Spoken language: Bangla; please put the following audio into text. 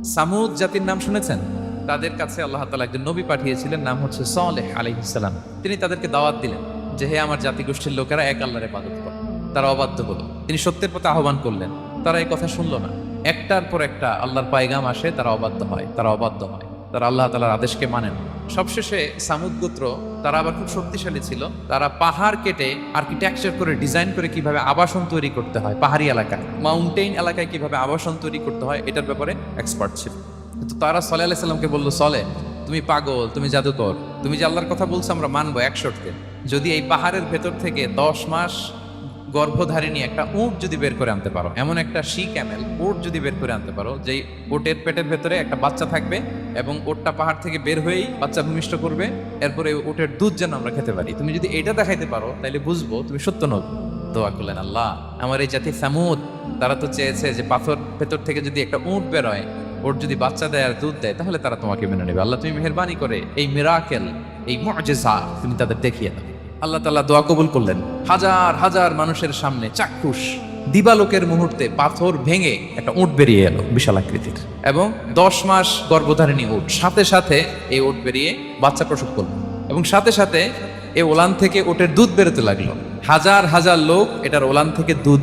সামুদ জাতির নাম শুনেছেন? তাদের কাছে আল্লাহ তাআলা একজন নবী পাঠিয়েছিলেন, নাম হচ্ছে সালেহ আলাইহিস সালাম। তিনি তাদেরকে দাওয়াত দিলেন যে হে আমার জাতিগোষ্ঠীর লোকেরা, এক আল্লাহর ইবাদত করো। তারা অবাধ্য হলো। তিনি সত্যের পথে আহ্বান করলেন, তারা এই কথা শুনলো না। একটার পর একটা আল্লাহর পায়গাম আসে, তারা অবাধ্য হয়, তারা আল্লাহ তাআলার আদেশকে মানে না। সবশেষে সামুদ গোত্র, তারা আবার খুব শক্তিশালী ছিল। তারা পাহাড় কেটে আর্কিটেকচার করে ডিজাইন করে কিভাবে আবাসন তৈরি করতে হয়, পাহাড়ি এলাকায় মাউন্টেইন এলাকায় কিভাবে আবাসন তৈরি করতে হয় এটার ব্যাপারে এক্সপার্ট ছিল। কিন্তু তারা সালেহ আলাইহিস সালামকে বললো, সালেহ তুমি পাগল, তুমি জাদুকর, তুমি যে আল্লাহর কথা বলছো আমরা মানবো 1 শর্তে। যদি এই পাহাড়ের ভেতর থেকে 10 মাস গর্ভধারিণী একটা উট যদি বের করে আনতে পারো, এমন একটা শি ক্যামেল উট যদি বের করে আনতে পারো, যেই উটের পেটের ভেতরে একটা বাচ্চা থাকবে এবং উটটা পাহাড় থেকে বের হয়েই বাচ্চা ভূমিষ্ঠ করবে, এরপরে উটের দুধ যেন আমরা খেতে পারি, তুমি যদি এটা দেখাইতে পারো তাহলে বুঝবো তুমি সত্য নবী। দোয়া করলেন, আল্লাহ আমার এই জাতি সামুদ, তারা তো চেয়েছে যে পাথর ভেতর থেকে যদি একটা উট বের হয়, ওর যদি বাচ্চা দেয় আর দুধ দেয়, তাহলে তারা তোমাকে মেনে নেবে। আল্লাহ তুমি মেহেরবানি করে এই মিরাকেল, এই মুআজিজা তুমি তাদের দেখিয়ে দাও। আল্লাহ তাআলা দোয়া কবুল করলেন। হাজার হাজার মানুষের সামনে চাক্ষুষ দিবালোকের মুহূর্তে পাথর ভেঙে একটা উট বেরিয়ে এলো বিশাল আকৃতির, এবং 10 মাস গর্ভধারিণী উট। সাথে সাথে এই উট বেরিয়ে বাচ্চা প্রসব করলো, এবং সাথে সাথে এই ওলান থেকে উটের দুধ বেরোতে লাগলো। হাজার হাজার লোক এটার ওলান থেকে দুধ